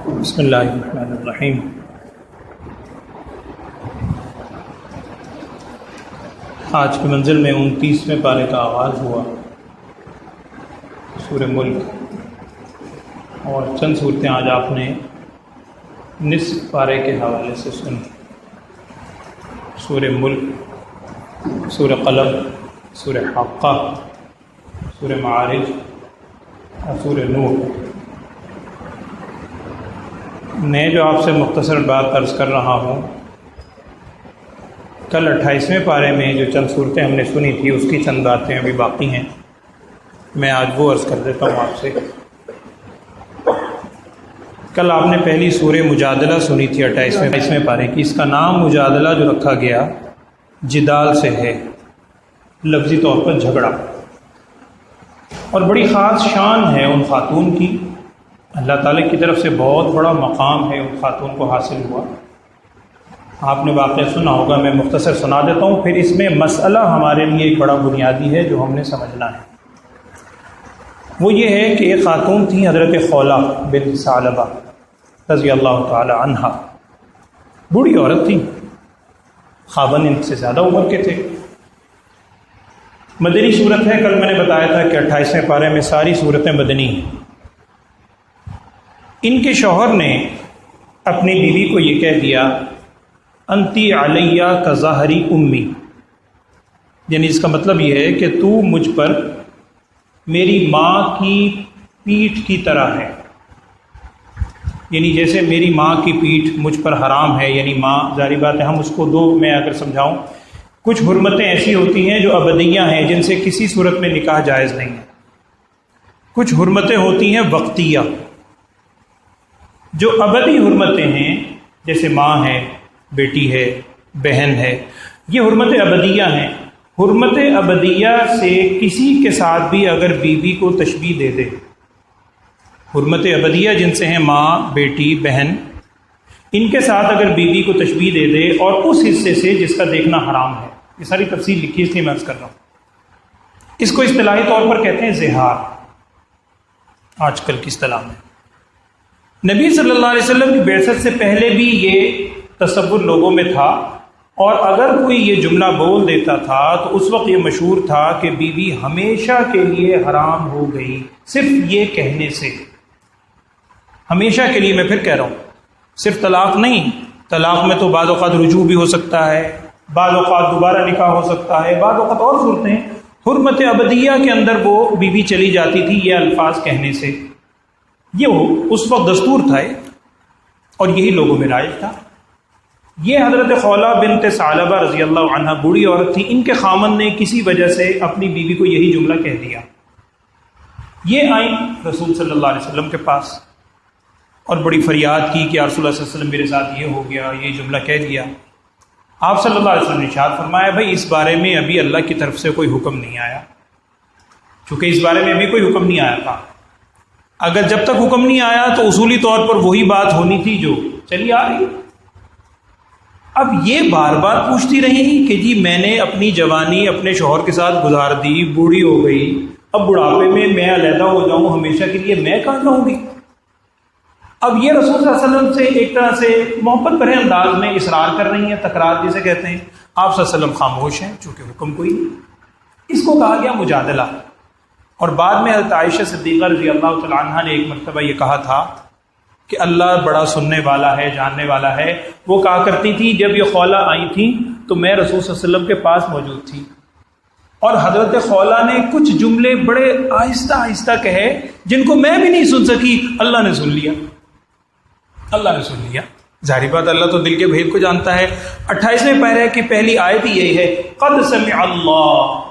بسم اللہ الرحمن الرحیم۔ آج کی منزل میں 29ویں پارے کا آغاز ہوا، سورہ ملک، اور چند صورتیں آج آپ نے نصف پارے کے حوالے سے سنی۔ سورہ ملک، سورہ قلم، سورہ حاقہ، سورہ معارج اور سورہ نور۔ میں جو آپ سے مختصر بات عرض کر رہا ہوں، کل 28ویں پارے میں جو چند صورتیں ہم نے سنی تھی اس کی چند باتیں ابھی باقی ہیں، میں آج وہ عرض کر دیتا ہوں آپ سے۔ کل آپ نے پہلی سورہ مجادلہ سنی تھی 28ویں پارے کی۔ اس کا نام مجادلہ جو رکھا گیا جدال سے ہے، لفظی طور پر جھگڑا، اور بڑی خاص شان ہے ان خاتون کی۔ اللہ تعالیٰ کی طرف سے بہت بڑا مقام ہے ان خاتون کو حاصل ہوا۔ آپ نے واقعہ سنا ہوگا، میں مختصر سنا دیتا ہوں، پھر اس میں مسئلہ ہمارے لیے ایک بڑا بنیادی ہے جو ہم نے سمجھنا ہے۔ وہ یہ ہے کہ ایک خاتون تھی حضرت خولہ بنت ثعلبہ رضی اللہ تعالی عنہا، بوڑھی عورت تھی، خاوند ان سے زیادہ عمر کے تھے۔ مدنی صورت ہے، کل میں نے بتایا تھا کہ 28ویں پارے میں ساری صورتیں مدنی ہیں۔ ان کے شوہر نے اپنی بیوی کو یہ کہہ دیا، انتی علیہ کظہری امی، یعنی اس کا مطلب یہ ہے کہ تو مجھ پر میری ماں کی پیٹھ کی طرح ہے، یعنی جیسے میری ماں کی پیٹھ مجھ پر حرام ہے، یعنی ماں، ظاہری بات ہے ہم اس کو دو میں اگر سمجھاؤں، کچھ حرمتیں ایسی ہوتی ہیں جو ابدیہ ہیں جن سے کسی صورت میں نکاح جائز نہیں ہے، کچھ حرمتیں ہوتی ہیں وقتیہ جو ابدی حرمتیں ہیں، جیسے ماں ہے، بیٹی ہے، بہن ہے، یہ حرمتیں ابدیہ ہیں۔ حرمت ابدیہ سے کسی کے ساتھ بھی اگر بیوی کو تشبیہ دے دے، حرمت ابدیہ جن سے ہیں ماں، بیٹی، بہن، ان کے ساتھ اگر بیوی کو تشبیہ دے دے اور اس حصے سے جس کا دیکھنا حرام ہے، یہ ساری تفصیل لکھی اس لیے میں عرض کر رہا ہوں۔ اس کو اصطلاحی طور پر کہتے ہیں زہار، آج کل کی اصطلاح میں۔ نبی صلی اللہ علیہ وسلم کی بعثت سے پہلے بھی یہ تصور لوگوں میں تھا، اور اگر کوئی یہ جملہ بول دیتا تھا تو اس وقت یہ مشہور تھا کہ بیوی ہمیشہ کے لیے حرام ہو گئی، صرف یہ کہنے سے، ہمیشہ کے لیے۔ میں پھر کہہ رہا ہوں، صرف طلاق نہیں، طلاق میں تو بعض اوقات رجوع بھی ہو سکتا ہے، بعض اوقات دوبارہ نکاح ہو سکتا ہے، بعض اوقات اور صورتیں۔ حرمت ابدیہ کے اندر وہ بیوی چلی جاتی تھی یہ الفاظ کہنے سے، یہ اس وقت دستور تھا اور یہی لوگوں میں رائج تھا۔ یہ حضرت خولہ بنت ثعلبہ رضی اللہ عنہ بوڑھی عورت تھی، ان کے خامن نے کسی وجہ سے اپنی بیوی کو یہی جملہ کہہ دیا۔ یہ آئیں رسول صلی اللہ علیہ وسلم کے پاس اور بڑی فریاد کی کہ یا رسول اللہ صلی اللہ علیہ وسلم میرے ساتھ یہ ہو گیا، یہ جملہ کہہ دیا۔ آپ صلی اللہ علیہ وسلم نے ارشاد فرمایا، بھائی اس بارے میں ابھی اللہ کی طرف سے کوئی حکم نہیں آیا، چونکہ اس بارے میں ابھی کوئی حکم نہیں آیا تھا۔ اگر جب تک حکم نہیں آیا تو اصولی طور پر وہی بات ہونی تھی جو چلی آ رہی۔ اب یہ بار بار پوچھتی رہی کہ جی میں نے اپنی جوانی اپنے شوہر کے ساتھ گزار دی، بوڑھی ہو گئی، اب بڑھاپے میں میں علیحدہ ہو جاؤں ہمیشہ کے لیے، میں کہاں رہوں گی؟ اب یہ رسول صلی اللہ علیہ وسلم سے ایک طرح سے محبت بھرے انداز میں اصرار کر رہی ہیں، تکرار جسے کہتے ہیں۔ آپ صلی اللہ علیہ وسلم خاموش ہیں چونکہ حکم کوئی نہیں۔ اس کو کہا گیا مجادلہ۔ اور بعد میں حضرت عائشہ صدیقہ رضی اللہ تعالی عنہ نے ایک مرتبہ یہ کہا تھا کہ اللہ بڑا سننے والا ہے، جاننے والا ہے۔ وہ کہا کرتی تھی جب یہ خولہ آئی تھی تو میں رسول صلی اللہ علیہ وسلم کے پاس موجود تھی، اور حضرت خولہ نے کچھ جملے بڑے آہستہ آہستہ کہے جن کو میں بھی نہیں سن سکی، اللہ نے سن لیا، اللہ نے سن لیا۔ ظاہری بات اللہ تو دل کے بھید کو جانتا ہے۔ 28ویں پارے کی پہلی آیت یہی ہے، قد سمع اللہ،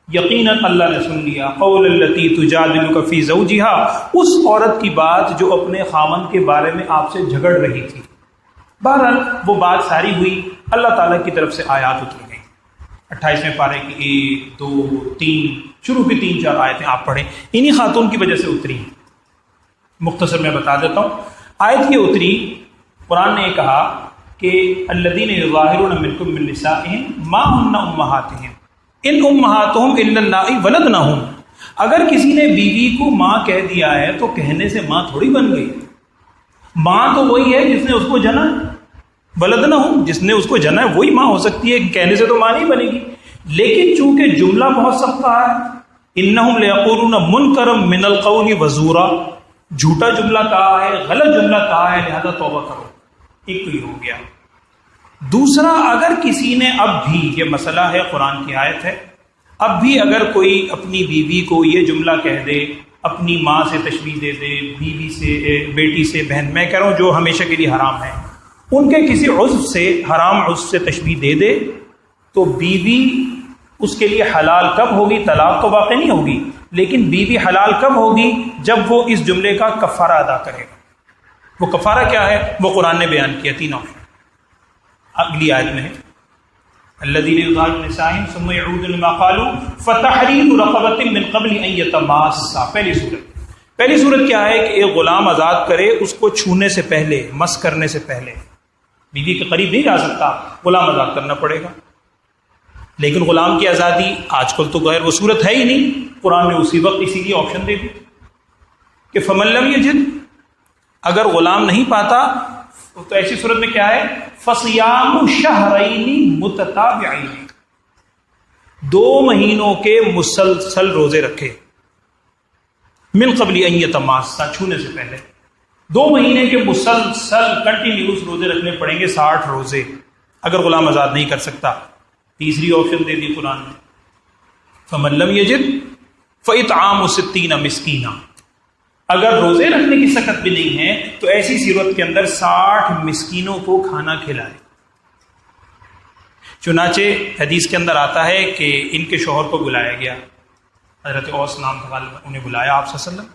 یقیناً اللہ نے سن لیا، قول التی تجادلک فی زوجہا، اس عورت کی بات جو اپنے خامن کے بارے میں آپ سے جھگڑ رہی تھی۔ بہرحال وہ بات ساری ہوئی، اللہ تعالیٰ کی طرف سے آیات اتر گئی۔ 28ویں پارے کی 1، 2، 3 شروع کی 3-4 آیتیں آپ پڑھیں، انہی خاتون کی وجہ سے اتری۔ مختصر میں بتا دیتا ہوں، آیت یہ اتری، قرآن نے کہا کہ الذین یظاہرون منکم من نسائہم ما ہن امہاتہم ان امہاتہم الا اللائے ولدنہم، اگر کسی نے بیوی کو ماں کہہ دیا ہے تو کہنے سے ماں تھوڑی بن گئی، ماں تو وہی ہے جس نے اس کو جنا، ولد نہ ہو، جس نے اس کو جنا ہے وہی ماں ہو سکتی ہے، کہنے سے تو ماں نہیں بنے گی۔ لیکن چونکہ جملہ بہت سخت کہا ہے، انہم لیقولون منکرا من القول وزورا، جھوٹا جملہ کہا ہے، غلط جملہ کہا ہے، لہذا توبہ کرو۔ ایک تو یہ ہو گیا۔ دوسرا، اگر کسی نے اب بھی، یہ مسئلہ ہے، قرآن کی آیت ہے، اب بھی اگر کوئی اپنی بیوی کو یہ جملہ کہہ دے، اپنی ماں سے تشبیہ دے دے، بیوی سے، بیٹی سے، بہن، میں کہہ رہا ہوں جو ہمیشہ کے لیے حرام ہے، ان کے کسی عضو سے، حرام عضو سے تشبیہ دے دے، تو بیوی اس کے لیے حلال کب ہوگی؟ طلاق تو واقع نہیں ہوگی، لیکن بیوی حلال کب ہوگی؟ جب وہ اس جملے کا کفارہ ادا کرے گا۔ وہ کفارہ کیا ہے؟ وہ قرآن نے بیان کیا، 3 آپشن اگلی آیت میں ہے، الذین یظاہرون من نسائہم ثم یعودون لما قالوا فتحریر رقبۃ من قبل ان یتماسا۔ پہلی صورت کیا ہے کہ ایک غلام آزاد کرے، اس کو چھونے سے پہلے، مس کرنے سے پہلے، بیوی کے قریب نہیں جا سکتا، غلام آزاد کرنا پڑے گا۔ لیکن غلام کی آزادی آج کل تو غیر وہ صورت ہے ہی نہیں، قرآن نے اسی وقت اسی لیے آپشن دے دی کہ فمن لم یجد، اگر غلام نہیں پاتا تو ایسی صورت میں کیا ہے؟ فصیام شہرین متتابعین، 2 مہینوں کے مسلسل روزے رکھے، من قبل ان یتماسا، چھونے سے پہلے 2 مہینے کے مسلسل کنٹینیوس روزے رکھنے پڑیں گے، 60 روزے، اگر غلام آزاد نہیں کر سکتا۔ تیسری آپشن دے دی قرآن نے، فمن لم یجد فاطعام 60 مسکینا، اگر روزے رکھنے کی سکت بھی نہیں ہے تو ایسی صورت کے اندر 60 مسکینوں کو کھانا کھلائے۔ چنانچہ حدیث کے اندر آتا ہے کہ ان کے شوہر کو بلایا گیا، حضرت اوس نام تھا، انہیں بلایا آپ صلی اللہ علیہ وسلم،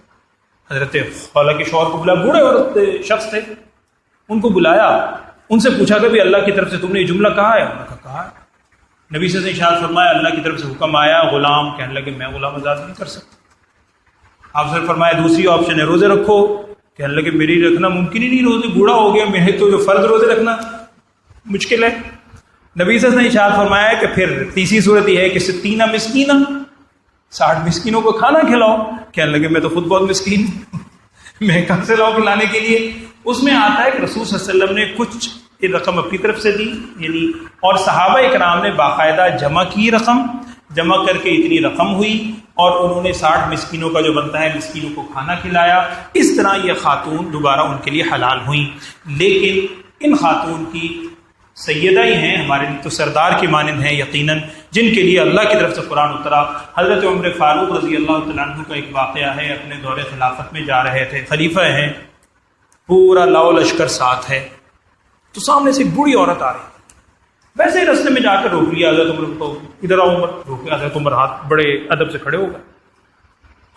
حضرت خالہ کے شوہر کو بلایا، بوڑھے عورت شخص تھے، ان کو بلایا، ان سے پوچھا کہ بھی اللہ کی طرف سے تم نے یہ جملہ کہا ہے؟ انہوں نے کہا ہے۔ نبی صلی اللہ علیہ وسلم نے ارشاد فرمایا، اللہ کی طرف سے حکم آیا، غلام کہنے لگے میں غلام آزاد نہیں کر سکتا۔ آپ سے فرمایا دوسری آپشن ہے روزے رکھو، کہنے لگے میری رکھنا ممکن ہی نہیں، روزے بوڑھا ہو گیا، میں تو جو فرض روزے رکھنا مشکل ہے۔ نبی صلی اللہ علیہ وسلم نے ارشاد فرمایا کہ پھر تیسری صورت یہ ہے کہ 60 مسکینہ، 60 مسکینوں کو کھانا کھلاؤ، کہنے لگے میں تو خود بہت مسکین ہوں، میں کہاں سے لاؤں کھلانے کے لیے؟ اس میں آتا ہے کہ رسول صلی اللہ علیہ وسلم نے کچھ رقم اپنی طرف سے دی، یعنی اور صحابہ اکرام نے باقاعدہ جمع کی، رقم جمع کر کے اتنی رقم ہوئی، اور انہوں نے 60 مسکینوں کا جو بنتا ہے مسکینوں کو کھانا کھلایا۔ اس طرح یہ خاتون دوبارہ ان کے لیے حلال ہوئیں۔ لیکن ان خاتون کی سیدہ ہی ہیں، ہمارے تو سردار کی مانند ہیں یقیناً، جن کے لیے اللہ کی طرف سے قرآن اترا۔ حضرت عمر فاروق رضی اللہ تعالیٰ عنہ کا ایک واقعہ ہے، اپنے دور خلافت میں جا رہے تھے، خلیفہ ہیں، پورا لاؤ لشکر ساتھ ہے، تو سامنے سے ایک بوڑھی عورت آ رہی، ویسے ہی رستے میں جا کر روک لیا حضرت عمر کو، ادھر آؤ عمر، روک لیا حضرت عمر، ہاتھ بڑے ادب سے کھڑے ہو گئے۔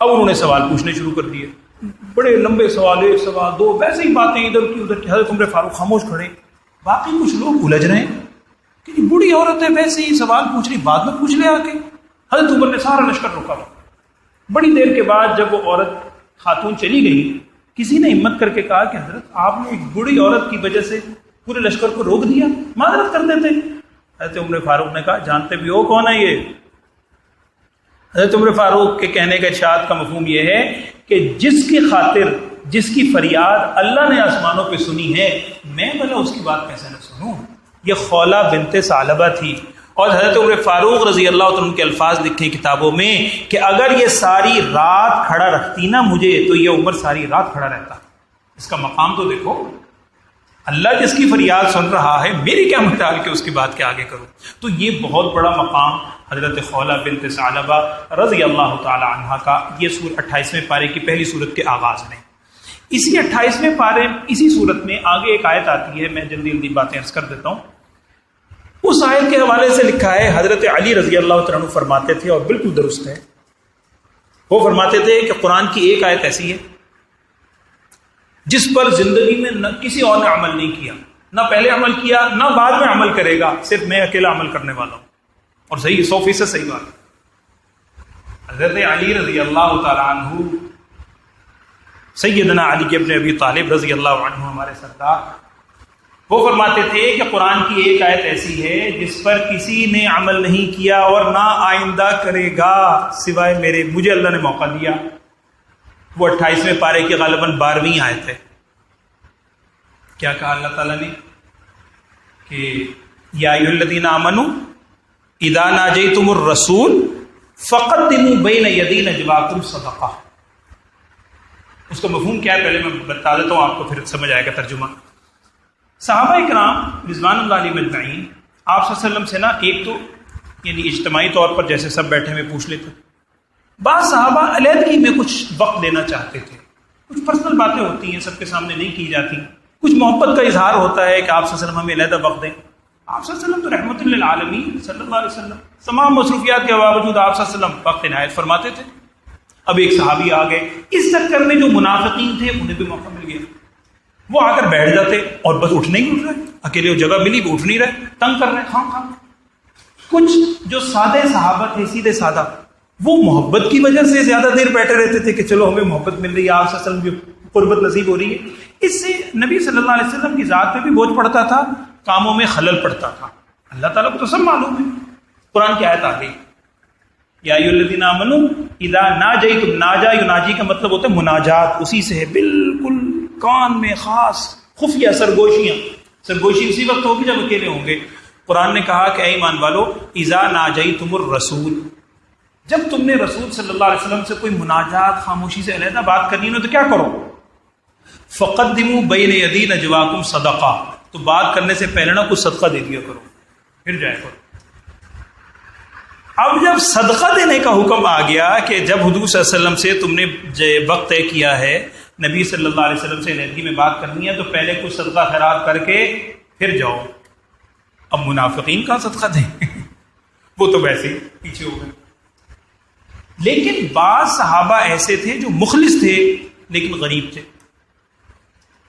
اب انہوں نے سوال پوچھنے شروع کر دیے، بڑے لمبے سوال، 1 سوال 2، ویسے ہی باتیں ادھر کی ادھر کی۔ حضرت عمر فاروق خاموش کھڑے، باقی کچھ لوگ الجھ رہے ہیں کہ یہ بوڑھی عورت ہے، ویسے ہی سوال پوچھ رہی، بعد میں پوچھ لے آ کے۔ حضرت عمر نے سارا لشکر روکا۔ بڑی دیر کے بعد جب وہ عورت خاتون چلی گئی، کسی نے ہمت کر کے کہا کہ حضرت آپ نے ایک بوڑھی عورت کی وجہ سے پورے لشکر کو روک دیا، معذرت کر دیتے۔ حضرت عمر فاروق نے کہا جانتے بھی ہو کون ہے یہ؟ حضرت عمر فاروق کے کہنے کا ارشاد کا مفہوم یہ ہے کہ جس کی خاطر، جس کی فریاد اللہ نے آسمانوں پہ سنی ہے، میں بھلا اس کی بات کیسے نہ سنوں؟ یہ خولہ بنت ثعلبہ تھی، اور حضرت عمر فاروق رضی اللہ عنہ کے الفاظ لکھے کتابوں میں کہ اگر یہ ساری رات کھڑا رکھتی نا مجھے تو یہ عمر ساری رات کھڑا رہتا۔ اس کا مقام تو دیکھو، اللہ جس کی فریاد سن رہا ہے، میری کیا مجال کہ اس کی بات کے آگے کروں؟ تو یہ بہت بڑا مقام حضرت خولہ بنت ثعلبہ رضی اللہ تعالی عنہا کا، یہ سورہ 28ویں پارے کی پہلی سورت کے آغاز میں۔ اسی 28ویں پارے، اسی سورت میں آگے ایک آیت آتی ہے، میں جلدی جلدی باتیں عرض کر دیتا ہوں۔ اس آیت کے حوالے سے لکھا ہے، حضرت علی رضی اللہ تعالیٰ عنہ فرماتے تھے، اور بالکل درست ہے، وہ فرماتے تھے کہ قرآن کی ایک آیت ایسی ہے جس پر زندگی میں نہ کسی اور نے عمل نہیں کیا، نہ پہلے عمل کیا نہ بعد میں عمل کرے گا، صرف میں اکیلا عمل کرنے والا ہوں، اور صحیح 100% صحیح بات۔ حضرت علی رضی اللہ تعالیٰ عنہ، سیدنا علی ابن ابی طالب رضی اللہ عنہ، ہمارے سردار، وہ فرماتے تھے کہ قرآن کی ایک آیت ایسی ہے جس پر کسی نے عمل نہیں کیا اور نہ آئندہ کرے گا سوائے میرے، مجھے اللہ نے موقع دیا۔ وہ 28ویں پارے کی غالباً 12ویں آیت ہے، کیا کہا اللہ تعالیٰ نے کہ یا ایھا الذین آمنوا اذا ناجیتم الرسول فقدموا بین یدی نجواکم صدقہ. اس کا مفہوم کیا ہے پہلے میں بتا دیتا ہوں، آپ کو پھر سمجھ آئے گا ترجمہ. صحابہ کرام رضوان اللہ علیہم اجمعین آپ صلی اللہ علیہ وسلم سے نا ایک تو یعنی اجتماعی طور پر جیسے سب بیٹھے ہوئے پوچھ لیتے، بعض صحابہ علیحدگی میں کچھ وقت دینا چاہتے تھے. کچھ پرسنل باتیں ہوتی ہیں سب کے سامنے نہیں کی جاتی، کچھ محبت کا اظہار ہوتا ہے کہ آپ صلی اللہ علیہ وسلم ہمیں علیحدہ وقت دیں. آپ صلی اللہ علیہ وسلم تو رحمت للعالمین صلی اللہ علیہ وسلم تمام مصروفیات کے باوجود آپ صلی اللہ علیہ وسلم وقت عنایت فرماتے تھے. اب ایک صحابی آ گئے، اس چکر میں جو منافقین تھے انہیں بھی موقع مل گیا، وہ آ کر بیٹھ جاتے اور بس اٹھ رہے، اکیلے جگہ ملی وہ اٹھ نہیں رہے، تنگ کر رہے خام. کچھ جو سادے صحابہ تھے سیدھے سادہ، وہ محبت کی وجہ سے زیادہ دیر بیٹھے رہتے تھے کہ چلو ہمیں محبت مل رہی ہے، آپ صلی اللہ علیہ وسلم کی قربت نصیب ہو رہی ہے. اس سے نبی صلی اللہ علیہ وسلم کی ذات پہ بھی بوجھ پڑتا تھا، کاموں میں خلل پڑتا تھا. اللہ تعالیٰ کو تو سب معلوم ہے. قرآن کی آیت آ گئی یا ایھا الذین آمنوا اذا ناجیتم، ناجا یناجی کا مطلب ہوتا ہے مناجات، اسی سے ہے بالکل کان میں خاص خفیہ سرگوشی اسی وقت ہوگی جب اکیلے ہوں گے. قرآن نے کہا کہ اے ایمان والو اذا ناجیتم الرسول، جب تم نے رسول صلی اللہ علیہ وسلم سے کوئی مناجات خاموشی سے علیحدہ بات کرنی ہے تو کیا کرو؟ فقدموا بین یدی نجواکم صدقہ، تو بات کرنے سے پہلے نا کچھ صدقہ دے دیا کرو پھر جائے کرو. اب جب صدقہ دینے کا حکم آ گیا کہ جب حضور صلی اللہ علیہ وسلم سے تم نے وقت طے کیا ہے نبی صلی اللہ علیہ وسلم سے علیحدگی میں بات کرنی ہے تو پہلے کچھ صدقہ خیرات کر کے پھر جاؤ. اب منافقین کہاں صدقہ دیں وہ تو ویسے ہی پیچھے ہو گئے. لیکن بعض صحابہ ایسے تھے جو مخلص تھے لیکن غریب تھے،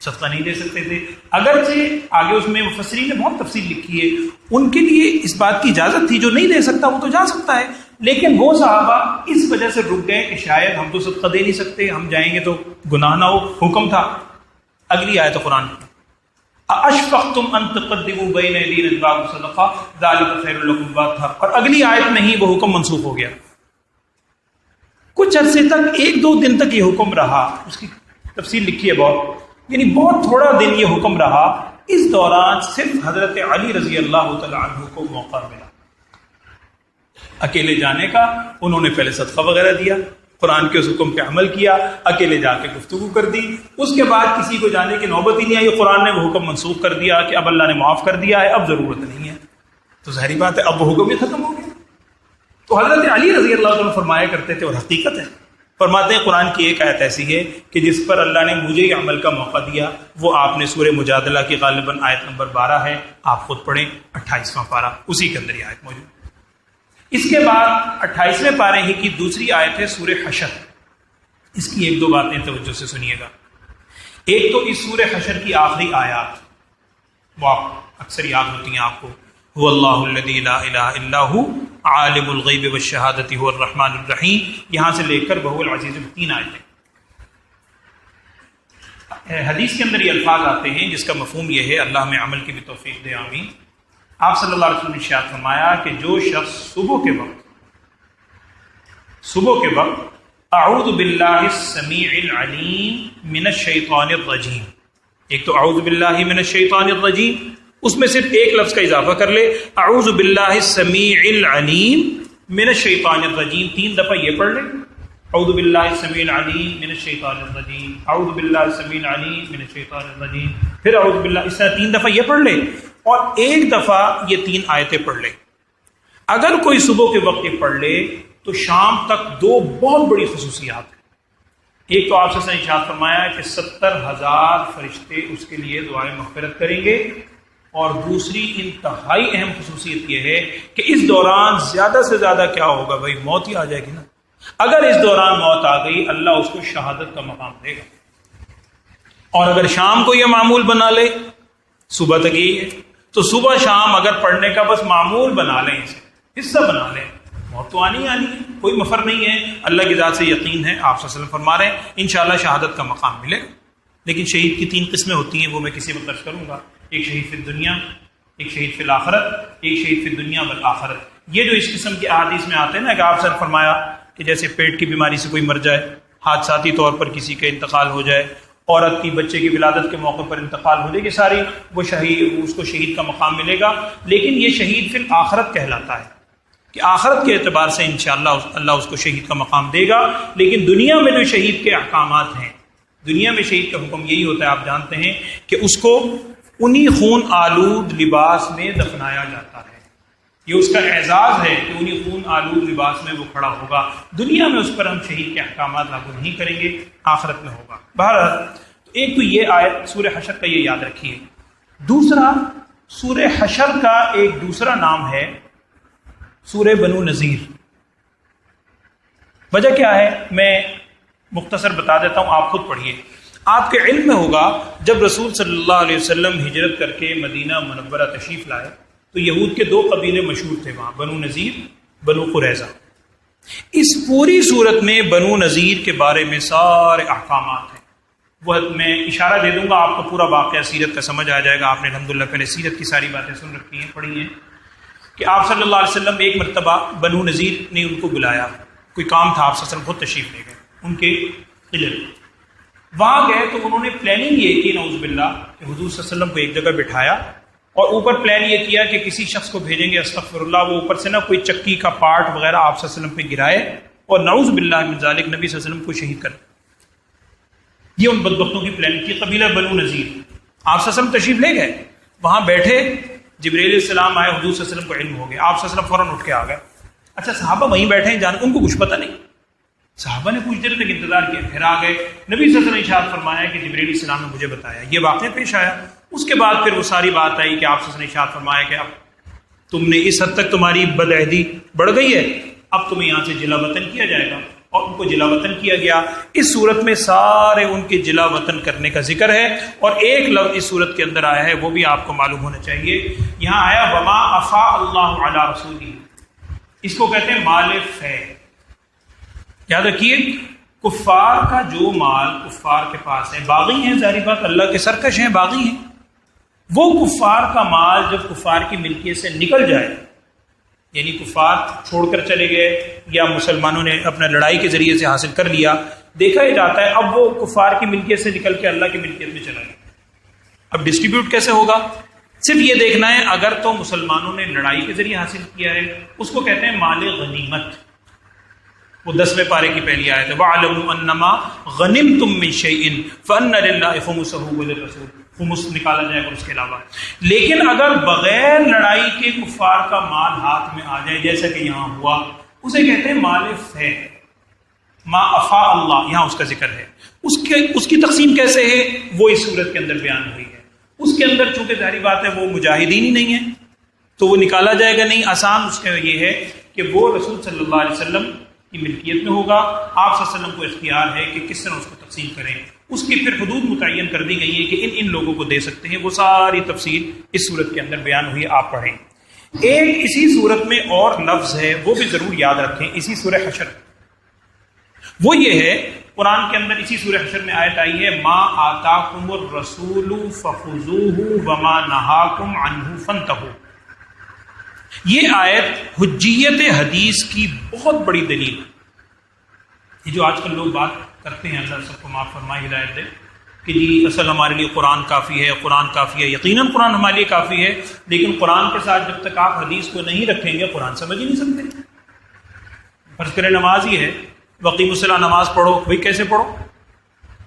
صدقہ نہیں دے سکتے تھے. اگرچہ آگے اس میں مفسرین نے بہت تفصیل لکھی ہے، ان کے لیے اس بات کی اجازت تھی، جو نہیں دے سکتا وہ تو جا سکتا ہے. لیکن وہ صحابہ اس وجہ سے رک گئے کہ شاید ہم تو صدقہ دے نہیں سکتے، ہم جائیں گے تو گناہ نہ ہو، حکم تھا. اگلی آیت قرآن کی اشفقتم ان تقدموا بین یدی نجواکم صدقہ ذلک خیر لکم واطہر، اور اگلی آیت میں ہی وہ حکم منسوخ ہو گیا. کچھ عرصے تک 1-2 دن تک یہ حکم رہا، اس کی تفصیل لکھی ہے بہت، یعنی بہت تھوڑا دن یہ حکم رہا. اس دوران صرف حضرت علی رضی اللہ تعالیٰ عنہ کو موقع ملا اکیلے جانے کا. انہوں نے پہلے صدقہ وغیرہ دیا، قرآن کے اس حکم پہ عمل کیا، اکیلے جا کے گفتگو کر دی. اس کے بعد کسی کو جانے کی نوبت ہی نہیں آئی، قرآن نے وہ حکم منسوخ کر دیا کہ اب اللہ نے معاف کر دیا ہے، اب ضرورت نہیں ہے. تو ظاہری بات ہے اب وہ حکم ہی ختم ہو گیا. تو حضرت علی رضی اللہ عنہ فرمایا کرتے تھے، اور حقیقت ہے، فرماتے ہیں قرآن کی ایک آیت ایسی ہے کہ جس پر اللہ نے مجھے یہ عمل کا موقع دیا، وہ آپ نے سورہ مجادلہ کی غالباً آیت نمبر 12 ہے، آپ خود پڑھیں 28واں پارہ، اسی کے اندر یہ آیت موجود. اس کے بعد 28ویں پارے ہی کی دوسری آیت ہے سورہ حشر. اس کی 1-2 باتیں توجہ سے سنیے گا. ایک تو اس سورہ حشر کی آخری آیات، وہ اکثر یاد ہوتی ہیں آپ کو، هو اللہ الذی لا الہ الا هو عالم الغیب والشہادۃ هو الرحمن الرحیم، یہاں سے لے کر وهو العزیز، 3 آیتیں. حدیث کے اندر یہ الفاظ آتے ہیں جس کا مفہوم یہ ہے، اللہ ہمیں عمل کی بھی توفیق دے، آمین. آپ صلی اللہ علیہ وسلم نے ارشاد فرمایا کہ جو شخص صبح کے وقت اعوذ باللہ السمیع العلیم من الشیطان الرجیم، ایک تو اعوذ باللہ من الشیطان الرجیم، اس میں صرف ایک لفظ کا اضافہ کر لے، اعوذ باللہ السمیع العلیم من الشیطان الرجیم، 3 دفعہ یہ پڑھ لے، اعوذ باللہ السمیع العلیم من الشیطان الرجیم، اعوذ باللہ السمیع العلیم من الشیطان الرجیم، پھر اعوذ باللہ، اس طرح 3 دفعہ یہ پڑھ لے اور ایک دفعہ یہ 3 آیتیں پڑھ لے. اگر کوئی صبح کے وقت یہ پڑھ لے تو شام تک 2 بہت بڑی خصوصیات ہیں. ایک تو آپ سے ارشاد فرمایا ہے کہ 70,000 فرشتے اس کے لیے دعائیں مغفرت کریں گے، اور دوسری انتہائی اہم خصوصیت یہ ہے کہ اس دوران زیادہ سے زیادہ کیا ہوگا بھائی، موت ہی آ جائے گی نا. اگر اس دوران موت آ گئی اللہ اس کو شہادت کا مقام دے گا. اور اگر شام کو یہ معمول بنا لے، صبح تک ہی ہے تو صبح شام اگر پڑھنے کا بس معمول بنا لیں، اسے حصہ بنا لیں، موت تو آنی ہے، کوئی مفر نہیں ہے. اللہ کی ذات سے یقین ہے، آپ صلی اللہ علیہ وسلم فرما رہے ہیں انشاءاللہ شہادت کا مقام ملے گا. لیکن شہید کی 3 قسمیں ہوتی ہیں، وہ میں کسی وقت درج کروں گا. ایک شہید فی الدنیا، ایک شہید فی الآخرت، ایک شہید فی الدنیا والآخرت. یہ جو اس قسم کے احادیث میں آتے ہیں نا کہ آپ سے فرمایا کہ جیسے پیٹ کی بیماری سے کوئی مر جائے، حادثاتی طور پر کسی کا انتقال ہو جائے، عورت کی بچے کی ولادت کے موقع پر انتقال ہو جائے گی ساری، وہ شہید، اس کو شہید کا مقام ملے گا، لیکن یہ شہید فی الآخرت کہلاتا ہے کہ آخرت کے اعتبار سے انشاءاللہ اللہ اس کو شہید کا مقام دے گا۔ لیکن دنیا میں جو شہید کے احکامات ہیں، دنیا میں شہید کا حکم یہی ہوتا ہے، آپ جانتے ہیں کہ اس کو انہی خون آلود لباس میں دفنایا جاتا ہے۔ یہ اس کا اعزاز ہے کہ انہی خون آلود لباس میں وہ کھڑا ہوگا۔ دنیا میں اس پر ہم شہید کے احکامات لاگو نہیں کریں گے، آخرت میں ہوگا۔ بہرحال ایک تو یہ آیت سورہ حشر کا یہ یاد رکھیے۔ دوسرا، سورہ حشر کا ایک دوسرا نام ہے سورہ بنو نذیر۔ وجہ کیا ہے میں مختصر بتا دیتا ہوں، آپ خود پڑھیے۔ آپ کے علم میں ہوگا جب رسول صلی اللہ علیہ وسلم ہجرت کر کے مدینہ منورہ تشریف لائے تو یہود کے دو قبیلے مشہور تھے وہاں، بنو نذیر، بنو قریظہ۔ اس پوری صورت میں بنو نذیر کے بارے میں سارے احکامات ہیں۔ وہ میں اشارہ دے دوں گا، آپ کو پورا واقعہ سیرت کا سمجھ آ جائے گا۔ آپ نے الحمدللہ پہلے سیرت کی ساری باتیں سن رکھی ہیں، پڑھی ہیں کہ آپ صلی اللہ علیہ وسلم ایک مرتبہ بنو نذیر نے ان کو بلایا، کوئی کام تھا، آپ صلی اللہ علیہ وسلم خود تشریف لے گئے ان کے قلعے۔ وہاں گئے تو انہوں نے پلاننگ یہ کی نعوذ باللہ کہ حضور صلی اللہ علیہ وسلم کو ایک جگہ بٹھایا اور اوپر پلان یہ کیا کہ کسی شخص کو بھیجیں گے، استغفر اللہ، وہ اوپر سے نا کوئی چکی کا پارٹ وغیرہ آپ صلی اللہ علیہ وسلم پہ گرائے اور نعوذ باللہ من ذالک نبی صلی اللہ علیہ وسلم کو شہید کر۔ یہ ان بدبختوں کی پلاننگ تھی، قبیلہ بنو نذیر۔ آپ صلی اللہ علیہ وسلم تشریف لے گئے، وہاں بیٹھے، جبرائیل علیہ السلام آئے، حضور صلی اللہ علیہ وسلم کو علم ہو گیا، آپ صلی اللہ علیہ وسلم فوراً اٹھ کے آ گئے۔ اچھا صحابہ وہیں بیٹھے ہیں، ان کو کچھ پتہ نہیں، صحابہ نے کچھ دیر تک انتظار کیا، پھر آ گئے۔ نبی صلی اللہ علیہ وسلم نے ارشاد فرمایا کہ جبرائیل علیہ السلام نے مجھے بتایا، یہ واقعہ پیش آیا۔ اس کے بعد پھر وہ ساری بات آئی کہ آپ صلی اللہ علیہ وسلم نے ارشاد فرمایا کہ اب تم نے اس حد تک تمہاری بدعہدی بڑھ گئی ہے، اب تمہیں یہاں سے جلا وطن کیا جائے گا، اور ان کو جلا وطن کیا گیا۔ اس صورت میں سارے ان کے جلا وطن کرنے کا ذکر ہے، اور ایک لفظ اس صورت کے اندر آیا ہے، وہ بھی آپ کو معلوم ہونا چاہیے۔ یہاں آیا وما افاء اللہ علی رسولہ، اس کو کہتے ہیں مال فے۔ یاد رکھیے، کفار کا جو مال کفار کے پاس ہے، باغی ہیں، ظاہری بات اللہ کے سرکش ہیں، باغی ہیں، وہ کفار کا مال جب کفار کی ملکیت سے نکل جائے، یعنی کفار چھوڑ کر چلے گئے یا مسلمانوں نے اپنا لڑائی کے ذریعے سے حاصل کر لیا، دیکھا ہی جاتا ہے اب وہ کفار کی ملکیت سے نکل کے اللہ کی ملکیت میں چلا گیا۔ اب ڈسٹریبیوٹ کیسے ہوگا؟ صرف یہ دیکھنا ہے، اگر تو مسلمانوں نے لڑائی کے ذریعے حاصل کیا ہے، اس کو کہتے ہیں مال غنیمت۔ وہ 10ویں پارے کی پہلی آیت ہے، وَاعْلَمُوا أَنَّمَا غَنِمْتُم مِّن شَيْءٍ فَأَنَّ لِلَّهِ خُمُسَهُ وَلِلرَّسُولِ، خمس نکالا جائے گا اس کے علاوہ۔ لیکن اگر بغیر لڑائی کے کفار کا مال ہاتھ میں آ جائے، جیسا کہ یہاں ہوا، اسے کہتے ہیں مال فے، ما افاء اللہ، یہاں اس کا ذکر ہے۔ اس کی تقسیم کیسے ہے وہ اس صورت کے اندر بیان ہوئی ہے۔ اس کے اندر چونکہ ظاہری بات ہے وہ مجاہدین ہی نہیں ہیں تو وہ نکالا جائے گا نہیں، آسان اس کا یہ ہے کہ وہ رسول صلی اللہ علیہ وسلم کی ملکیت میں ہوگا، آپ صلی اللہ علیہ وسلم کو اختیار ہے کہ کس طرح اس کو تقسیم کریں۔ اس کی پھر حدود متعین کر دی گئی ہیں کہ ان لوگوں کو دے سکتے ہیں، وہ ساری تفصیل اس صورت کے اندر بیان ہوئی، آپ پڑھیں۔ ایک اسی صورت میں اور لفظ ہے، وہ بھی ضرور یاد رکھیں، اسی سورہ حشر، وہ یہ ہے، قرآن کے اندر اسی سورہ حشر میں آیت آئی ہے، ما آتاکم الرسول فخذوہ وما نہاکم عنہ فانتہوا۔ یہ آیت حجیت حدیث کی بہت بڑی دلیل ہے۔ یہ جو آج کل لوگ بات کرتے ہیں، اللہ سب کو معاف فرمائے، ہدایت دے، کہ جی اصل ہمارے لیے قرآن کافی ہے، قرآن کافی ہے۔ یقیناً قرآن ہمارے لیے کافی ہے، لیکن قرآن کے ساتھ جب تک آپ حدیث کو نہیں رکھیں گے قرآن سمجھ ہی نہیں سکتے۔ فرض کریں نماز ہی ہے، وقیم الصلاۃ، نماز پڑھو، بھائی کیسے پڑھو؟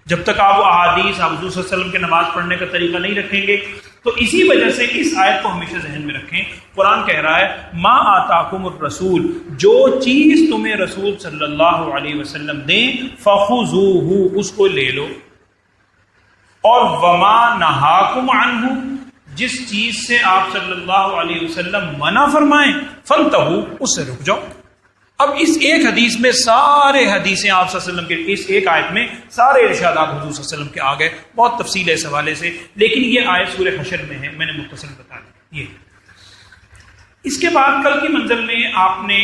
جب تک آپ احادیث، آپ حضور صلی اللہ علیہ وسلم کے نماز پڑھنے کا طریقہ نہیں رکھیں گے۔ تو اسی وجہ سے اس آیت کو ہمیشہ ذہن میں رکھیں، قرآن کہہ رہا ہے ما آتاکم الرسول، جو چیز تمہیں رسول صلی اللہ علیہ وسلم دیں، فخذوہ، اس کو لے لو، اور وما نہاکم عنہ، جس چیز سے آپ صلی اللہ علیہ وسلم منع فرمائیں، فانتہوا، اس سے رک جاؤ۔ اب اس ایک حدیث میں سارے حدیثیں آپ صلی اللہ علیہ وسلم کے، اس ایک آیت میں سارے ارشادات حضور صلی اللہ علیہ وسلم کے آ گئے، بہت تفصیل ہے اس حوالے سے، لیکن یہ آیت سورہ حشر میں ہے، میں نے مختصر بتا دی۔ یہ اس کے بعد کل کی منزل میں آپ نے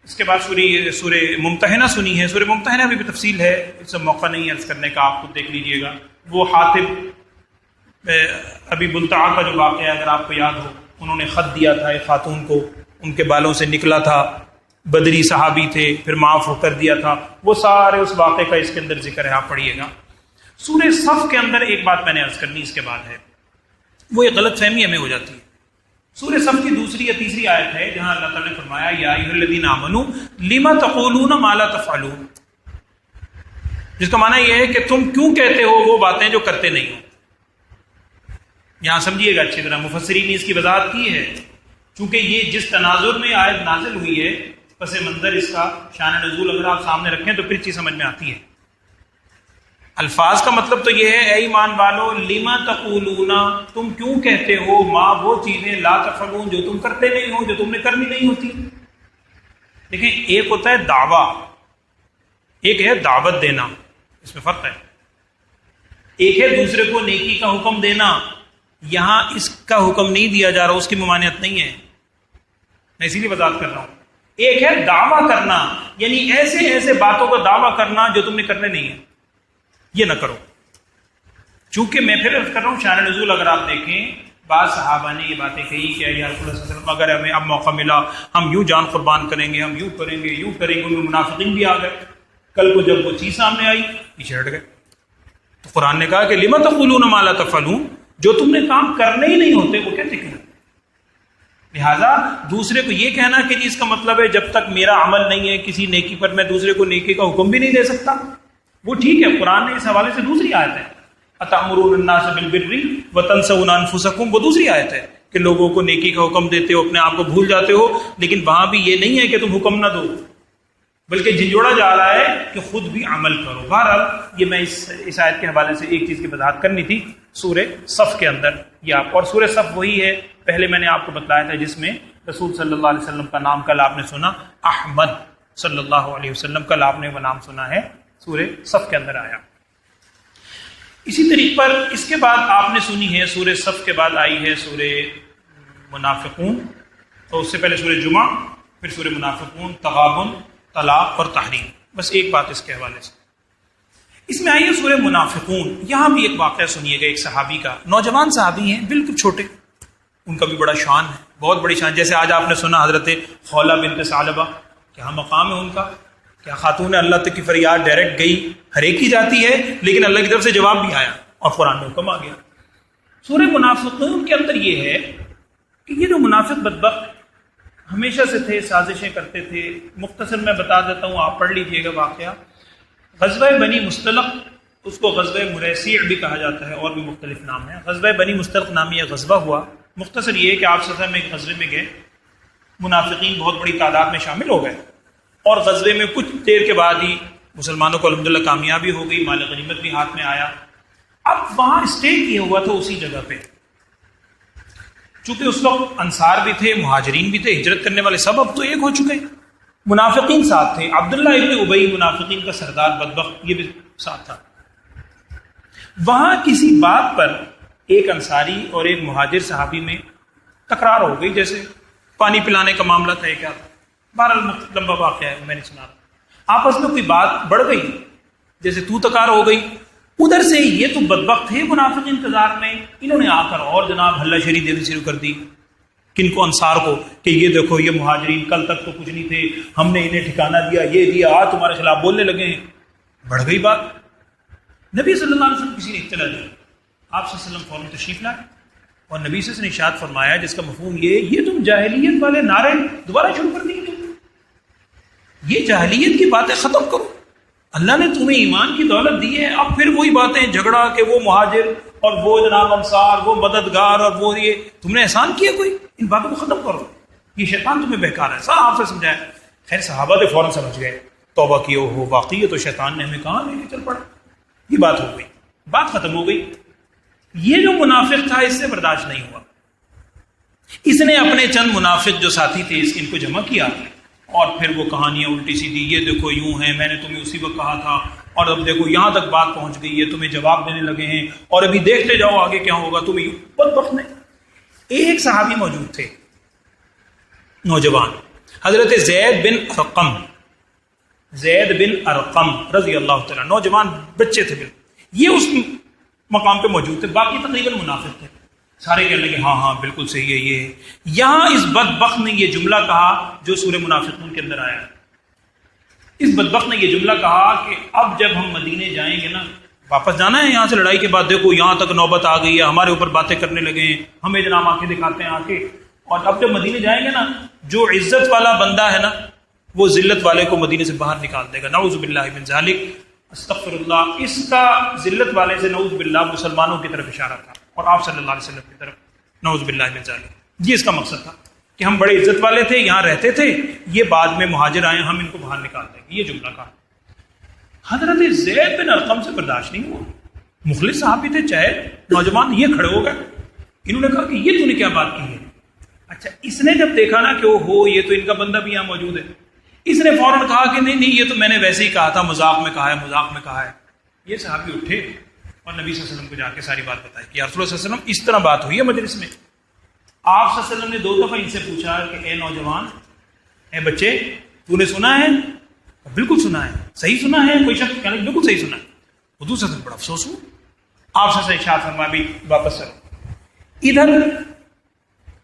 اس کے بعد سورہ ممتحنہ سنی ہے۔ سورہ ممتحنہ میں بھی تفصیل ہے، اس سے موقع نہیں عرض کرنے کا، آپ خود دیکھ لیجئے گا۔ وہ حاطب ابی بلتعہ کا جو واقعہ ہے، اگر آپ کو یاد ہو، انہوں نے خط دیا تھا ایک خاتون کو، ان کے بالوں سے نکلا تھا، بدری صحابی تھے، پھر معاف کر دیا تھا، وہ سارے اس واقعے کا اس کے اندر ذکر ہے، آپ پڑھیے گا۔ سورہ صف کے اندر ایک بات میں نے عرض کرنی اس کے بعد ہے، وہ ایک غلط فہمی ہمیں ہو جاتی ہے۔ سورہ صف کی دوسری یا تیسری آیت ہے جہاں اللہ تعالیٰ نے فرمایا یا ایھا الذین آمنوا لم تقولون ما لا تفعلون، جس کا معنی یہ ہے کہ تم کیوں کہتے ہو وہ باتیں جو کرتے نہیں ہو۔ یہاں سمجھیے گا اچھی طرح، مفسرین نے اس کی وضاحت کی ہے، چونکہ یہ جس تناظر میں آیت نازل ہوئی ہے، پس منظر اس کا شان نزول اگر آپ سامنے رکھیں تو پھر چیز سمجھ میں آتی ہے۔ الفاظ کا مطلب تو یہ ہے اے ایمان والو لما تقولون، تم کیوں کہتے ہو ما وہ چیزیں لا تفعلون جو تم کرتے نہیں ہو، جو تم نے کرنی نہیں ہوتی۔ دیکھیں ایک ہوتا ہے دعویٰ، ایک ہے دعوت دینا، اس میں فرق ہے۔ ایک ہے دوسرے کو نیکی کا حکم دینا، یہاں اس کا حکم نہیں دیا جا رہا، اس کی ممانعت نہیں ہے، میں اسی لیے وضاحت کر رہا ہوں۔ ایک ہے دعویٰ کرنا، یعنی ایسے ایسے باتوں کا دعویٰ کرنا جو تم نے کرنے نہیں ہے، یہ نہ کرو۔ چونکہ میں پھر عرض کر رہا ہوں شان نزول اگر آپ دیکھیں، بعض صحابہ نے یہ باتیں کہی کہ یا رسول اللہ صلی اللہ علیہ وسلم اگر ہمیں اب موقع ملا ہم یوں جان قربان کریں گے، ہم یوں کریں گے، یوں کریں گے، ان میں منافقین بھی آ گئے۔ کل کو جب وہ چیز سامنے آئی پیچھے ہٹ گئے۔ تو قرآن نے کہا کہ لما تقولون ما لا تفعلون، جو تم نے کام کرنے ہی نہیں ہوتے وہ کہتے کیوں؟ لہٰذا دوسرے کو یہ کہنا کہ جی اس کا مطلب ہے جب تک میرا عمل نہیں ہے کسی نیکی پر میں دوسرے کو نیکی کا حکم بھی نہیں دے سکتا، وہ ٹھیک ہے۔ قرآن نے اس حوالے سے دوسری آیت ہے اتأمرون الناس بالبر وتنسون انفسکم، وہ دوسری آیت ہے کہ لوگوں کو نیکی کا حکم دیتے ہو اپنے آپ کو بھول جاتے ہو، لیکن وہاں بھی یہ نہیں ہے کہ تم حکم نہ دو، بلکہ جھنجھوڑا جا رہا ہے کہ خود بھی عمل کرو۔ بہرحال یہ میں اس آیت کے حوالے سے ایک چیز کی وضاحت کرنی تھی سورہ صف کے اندر یہ آپ، اور سورہ صف وہی ہے پہلے میں نے آپ کو بتلایا تھا جس میں رسول صلی اللہ علیہ وسلم کا نام کل آپ نے سنا، احمد صلی اللہ علیہ وسلم کل آپ نے وہ نام سنا ہے، سورہ صف کے اندر آیا۔ اسی طریق پر اس کے بعد آپ نے سنی ہے سورہ صف کے بعد آئی ہے سورہ منافقون، تو اس سے پہلے سورہ جمعہ، پھر سورہ منافقون، تغابن، طلاق اور تحریم۔ بس ایک بات اس کے حوالے سے، اس میں آئی ہے سورہ منافقون۔ یہاں بھی ایک واقعہ سنیے گا ایک صحابی کا، نوجوان صحابی ہیں بالکل چھوٹے، ان کا بھی بڑا شان ہے، بہت بڑی شان، جیسے آج آپ نے سنا حضرت خولہ بنت ثعلبہ، کیا مقام ہے ان کا، کیا خاتون اللہ تک کی فریاد ڈائریکٹ گئی، ہر ایک کی جاتی ہے لیکن اللہ کی طرف سے جواب بھی آیا اور قرآن میں حکم آ گیا۔ سورہ منافقون کے اندر یہ ہے کہ یہ جو منافق بدبخت ہمیشہ سے تھے، سازشیں کرتے تھے۔ مختصر میں بتا دیتا ہوں، آپ پڑھ لیجئے گا واقعہ۔ غزوہ بنی مستلق، اس کو غزوہ مریسیع بھی کہا جاتا ہے، اور بھی مختلف نام ہیں۔ غزوہ بنی مستلق نامی ایک غزوہ ہوا۔ مختصر یہ ہے کہ آپ صلی اللہ علیہ وسلم ایک غزوے میں گئے، منافقین بہت بڑی تعداد میں شامل ہو گئے، اور غزوے میں کچھ دیر کے بعد ہی مسلمانوں کو الحمدللہ کامیابی ہو گئی، مال غنیمت بھی ہاتھ میں آیا۔ اب وہاں اسٹے کیا ہوا تھا اسی جگہ پہ، چونکہ اس وقت انصار بھی تھے، مہاجرین بھی تھے، ہجرت کرنے والے سب اب تو ایک ہو چکے، منافقین ساتھ تھے، عبداللہ ابن ابی منافقین کا سردار بدبخت یہ بھی ساتھ تھا۔ وہاں کسی بات پر ایک انصاری اور ایک مہاجر صحابی میں تکرار ہو گئی، جیسے پانی پلانے کا معاملہ تھا، کیا تھا، بہرحال لمبا واقعہ ہے، میں نے سنا، آپس میں کوئی بات بڑھ گئی، جیسے تو تکار ہو گئی۔ ادھر سے یہ تو بدبخت تھے منافق انتظار میں، انہوں نے آ کر اور جناب ہلہ شری دینی شروع کر دی، کن کو، انصار کو، کہ یہ دیکھو یہ مہاجرین کل تک تو کچھ نہیں تھے، ہم نے انہیں ٹھکانہ دیا، یہ دیا، آج تمہارے خلاف بولنے لگے ہیں۔ بڑھ گئی بات، نبی صلی اللہ علیہ وسلم کسی نے اطلاع دی، آپ صلی اللہ علیہ وسلم فوراً تشریف لائے، اور نبی صلی اللہ علیہ وسلم نے ارشاد فرمایا جس کا مفہوم یہ تم جاہلیت والے نعرے دوبارہ شروع کر دیے، یہ جاہلیت کی باتیں ختم کرو، اللہ نے تمہیں ایمان کی دولت دی ہے، اب پھر وہی باتیں جھگڑا کہ وہ مہاجر اور وہ جناب انصار، وہ مددگار اور وہ یہ، تم نے احسان کیا کوئی، ان باتوں کو ختم کرو، یہ شیطان تمہیں بہکار ہے، سب آپ سے سمجھایا۔ خیر صحابہ تو فوراً سمجھ گئے، توبہ کی ہو واقعی ہے تو شیطان نے ہمیں کہاں لے کے چل پڑا، یہ بات ہو گئی، بات ختم ہو گئی۔ یہ جو منافق تھا اس سے برداشت نہیں ہوا، اس نے اپنے چند منافق جو ساتھی تھے ان کو جمع کیا، اور پھر وہ کہانیاں الٹی سیدھی، یہ دیکھو یوں ہے، میں نے تمہیں اسی وقت کہا تھا، اور اب دیکھو یہاں تک بات پہنچ گئی ہے، تمہیں جواب دینے لگے ہیں، اور ابھی دیکھتے جاؤ آگے کیا ہوگا، تمہیں بدبخت نے۔ ایک صحابی موجود تھے نوجوان، حضرت زید بن ارقم رضی اللہ تعالیٰ، نوجوان بچے تھے بالکل، یہ اس مقام پہ موجود تھے، باقی تقریباً منافق تھے، سارے کہنے لگے ہاں بالکل صحیح ہے یہ۔ یہاں اس بدبخت نے یہ جملہ کہا جو سورہ منافقون کے اندر آیا ہے، اس بدبخت نے یہ جملہ کہا کہ اب جب ہم مدینے جائیں گے نا واپس جانا ہے یہاں سے لڑائی کے بعد، دیکھو یہاں تک نوبت آ گئی ہے، ہمارے اوپر باتیں کرنے لگے ہیں، ہمیں جناب آنکھیں دکھاتے ہیں آ کے. اور اب جب مدینے جائیں گے نا، جو عزت والا بندہ ہے نا وہ ذلت والے کو مدینے سے باہر نکال دے گا. نعوذ باللہ من ذالک، استغفر اللہ. اس کا ذلت والے سے نعوذ باللہ مسلمانوں کی طرف اشارہ تھا اور آپ صلی اللہ علیہ وسلم کی طرف. نعوذ باللہ من ذالک. یہ اس کا مقصد تھا کہ ہم بڑے عزت والے تھے، یہاں رہتے تھے، یہ بعد میں مہاجر آئے، ہم ان کو باہر نکال دیں گے. یہ جملہ کہا. حضرت زید بن ارقم سے برداشت نہیں ہوا. مخلص صحابی تھے، چاہے نوجوان، یہ کھڑے ہو گئے. انہوں نے کہا کہ یہ تو نے کیا بات کی ہے. اچھا، اس نے جب دیکھا نا کہ وہ ہو یہ تو ان کا بندہ بھی یہاں موجود ہے، اس نے فوراً کہا کہ نہیں یہ تو میں نے ویسے ہی کہا تھا، مذاق میں کہا ہے، مذاق میں کہا ہے. یہ صحابی اٹھے اور نبی صلی اللہ علیہ وسلم کو جا کے ساری بات بتائی کہ یا رسول اللہ صلی اللہ علیہ وسلم اس طرح بات ہوئی ہے مجلس میں. آپ صلی اللہ علیہ وسلم نے 2 دفعہ ان سے پوچھا کہ اے نوجوان، اے بچے، تو نے سنا ہے؟ بالکل سنا ہے. صحیح سنا ہے؟ کوئی شخص کہنے بالکل صحیح سنا ہے. حضور صلی اللہ علیہ وسلم بڑا افسوس ہوا. آپ سے ارشاد فرمایا بھی واپس چلو. ادھر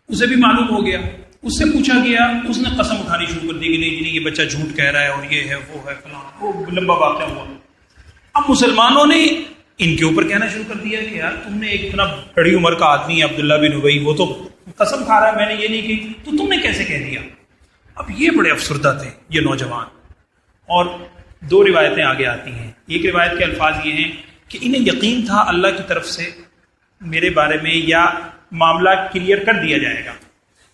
اسے بھی معلوم ہو گیا، اس سے پوچھا گیا، اس نے قسم اٹھانی شروع کر دی کہ نہیں جی یہ بچہ جھوٹ کہہ رہا ہے اور یہ ہے وہ ہے فلاں، وہ لمبا واقعہ ہوا. اب مسلمانوں نے ان کے اوپر کہنا شروع کر دیا کہ یار تم نے ایک اتنا بڑی عمر کا آدمی ہے عبداللہ بن ابی، وہ تو قسم کھا رہا ہے میں نے یہ نہیں کی، تو تم نے کیسے کہہ دیا. اب یہ بڑے افسردہ تھے یہ نوجوان. اور 2 روایتیں آگے آتی ہیں. ایک روایت کے الفاظ یہ ہیں کہ انہیں یقین تھا اللہ کی طرف سے میرے بارے میں یا معاملہ کلیئر کر دیا جائے گا.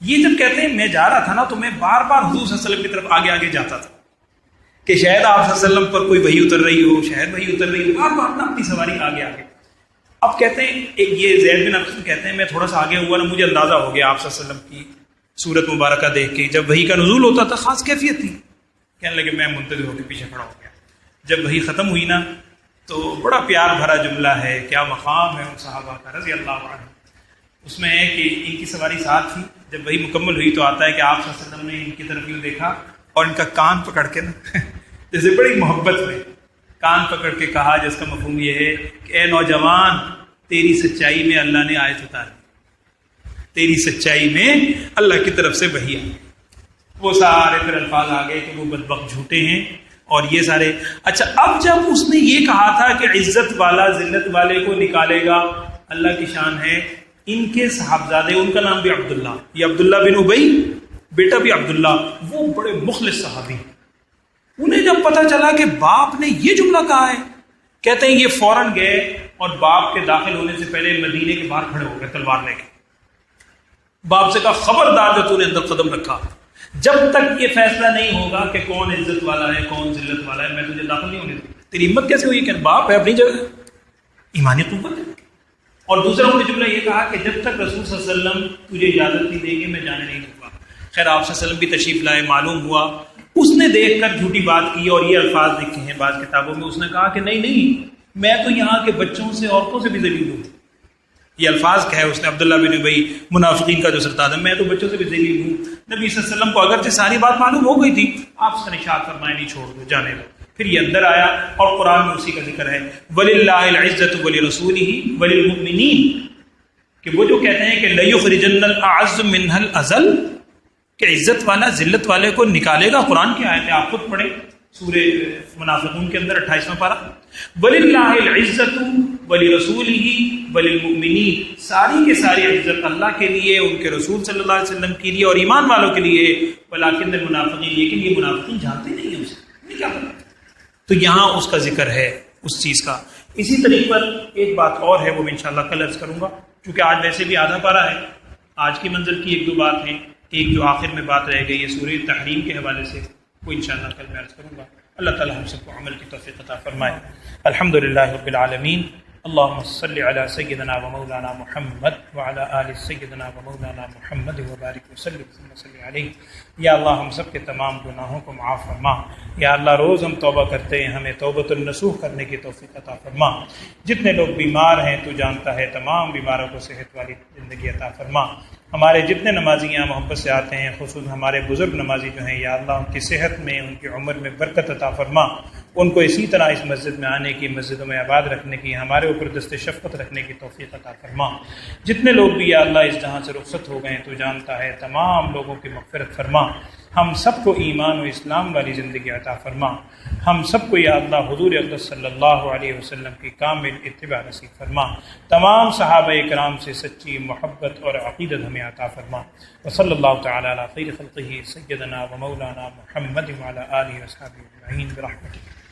یہ جب کہتے ہیں میں جا رہا تھا نا تو میں بار بار حضور صلی اللہ علیہ وسلم کی طرف آگے آگے جاتا تھا کہ شاید آپ صلی اللہ علیہ وسلم پر کوئی وحی اتر رہی ہو، شاید وحی اتر رہی ہو، بار بار نا اپنی سواری آگے آگے. اب کہتے ہیں ایک یہ زید بن ارقم کہتے ہیں میں تھوڑا سا آگے ہوا نا، مجھے اندازہ ہو گیا آپ صلی اللہ علیہ وسلم کی صورت مبارکہ دیکھ کے. جب وحی کا نزول ہوتا تھا خاص کیفیت تھی. کہنے لگے میں منتظر ہو کے پیچھے کھڑا ہو گیا. جب وحی ختم ہوئی نا تو بڑا پیار بھرا جملہ ہے، کیا مقام ہے ان صحابہ کا رضی اللہ عنہ. اس میں ہے کہ ان کی سواری ساتھ تھی. جب وہی مکمل ہوئی تو آتا ہے کہ آپ صلی اللہ علیہ وسلم نے ان کی طرف یوں دیکھا اور ان کا کان پکڑ کے نا جیسے بڑی محبت میں کان پکڑ کے کہا، جس کا مفہوم یہ ہے کہ اے نوجوان، تیری سچائی میں اللہ نے آیت اتاری، تیری سچائی میں اللہ کی طرف سے وحی آئی. وہ سارے پھر الفاظ آ گئے کہ وہ بدبخت جھوٹے ہیں اور یہ سارے. اچھا، اب جب اس نے یہ کہا تھا کہ عزت والا ذلت والے کو نکالے گا، اللہ کی شان ہے، ان کے صاحبزادے، ان کا نام بھی عبداللہ، یہ عبداللہ بن ابی، بیٹا بھی عبداللہ، وہ بڑے مخلص صحابی. انہیں جب پتہ چلا کہ باپ نے یہ جملہ کہا ہے، کہتے ہیں یہ فوراً گئے اور باپ کے داخل ہونے سے پہلے مدینے کے باہر کھڑے ہو گئے تلوار لے کے. باپ سے کہا خبردار جو تو نے اندر قدم رکھا، جب تک یہ فیصلہ نہیں ہوگا کہ کون عزت والا ہے کون ذلت والا ہے، میں تجھے داخل نہیں ہونے دوں. تیری ہمت کیسے ہوئی کہ باپ ہے اپنی جگہ، ایمانی قوت ہے. اور دوسرا انہوں نے جملہ یہ کہا کہ جب تک رسول صلی اللہ علیہ وسلم تجھے اجازت نہیں دیں گے میں جانے نہیں دوں گا. خیر آپ صلی اللہ علیہ وسلم بھی تشریف لائے، معلوم ہوا اس نے دیکھ کر جھوٹی بات کی اور یہ الفاظ لکھے ہیں بعض کتابوں میں. اس نے کہا کہ نہیں میں تو یہاں کے بچوں سے عورتوں سے بھی ذلیل ہوں. یہ الفاظ کہے اس نے، عبداللہ بن ابی منافقین کا جو سردار ہے، میں تو بچوں سے بھی ذلیل ہوں. نبی صلی اللہ علیہ وسلم کو اگرچہ ساری بات معلوم ہو گئی تھی، آپ اس کا ارشاد فرمائے نہیں چھوڑ دو، جانے دو. پھر یہ اندر آیا اور قرآن میں اسی کا ذکر ہے، وَلِلَّهِ الْعِزَّةُ وَلِرَسُولِهِ وَلِلْمُؤْمِنِينَ، کہ وہ جو کہتے ہیں کہ لَيُخْرِجَنَّ الْأَعَزُّ مِنْهَا الْأَذَلَّ، کہ عزت والا ذلت والے کو نکالے گا. قرآن کی آیت ہے، آپ خود پڑھیں سورہ منافقون کے اندر 28واں پارہ. وَلِلَّهِ الْعِزَّةُ وَلِرَسُولِهِ وَلِلْمُؤْمِنِينَ، ساری کے ساری عزت اللہ کے لیے، ان کے رسول صلی اللہ علیہ وسلم کے لیے اور ایمان والوں کے لیے. وَلَٰكِنَّ الْمُنَافِقِينَ، لیکن یہ منافقین جانتے نہیں ہیں اسے، نہیں کیا پتا. تو یہاں اس کا ذکر ہے اس چیز کا. اسی طریقے پر ایک بات اور ہے، وہ میں انشاءاللہ کل عرض کروں گا، کیونکہ آج ویسے بھی آدھا پارہ ہے. آج کی منزل کی 1-2 بات ہیں، ایک جو آخر میں بات رہ گئی ہے سورہ تحریم کے حوالے سے، وہ انشاءاللہ کل میں عرض کروں گا. اللہ تعالی ہم سب کو عمل کی توفیق عطا فرمائے. الحمدللہ رب العالمین. اللهم صل على سيدنا ومولانا محمد وعلى آل سيدنا ومولانا محمد وبارك وسلم ثم صل عليه. یا اللہ ہم سب کے تمام گناہوں کو معاف فرما. یا اللہ روز ہم توبہ کرتے ہیں، ہمیں توبۃ النصوح کرنے کی توفیق عطا فرما. جتنے لوگ بیمار ہیں تو جانتا ہے، تمام بیماروں کو صحت والی زندگی عطا فرما. ہمارے جتنے نمازی یہاں محبت سے آتے ہیں، خصوصاً ہمارے بزرگ نمازی جو ہیں، یا اللہ ان کی صحت میں، ان کی عمر میں برکت عطا فرما. ان کو اسی طرح اس مسجد میں آنے کی، مسجدوں میں آباد رکھنے کی، ہمارے اوپر دست شفقت رکھنے کی توفیق عطا فرما. جتنے لوگ بھی یا اللہ اس جہاں سے رخصت ہو گئے تو جانتا ہے، تمام لوگوں کی مغفرت فرما. ہم سب کو ایمان و اسلام والی زندگی عطا فرما، ہم سب کو یا اللہ حضور اقدس صلی اللہ علیہ وسلم کی کامل اتباع نصیب فرما، تمام صحابہ کرام سے سچی محبت اور عقیدت ہمیں عطا فرما۔ وصلی اللہ تعالی علی خیر خلقہ سیدنا و مولانا محمد وعلی آلہ وصحبہ اجمعین برحمتہ۔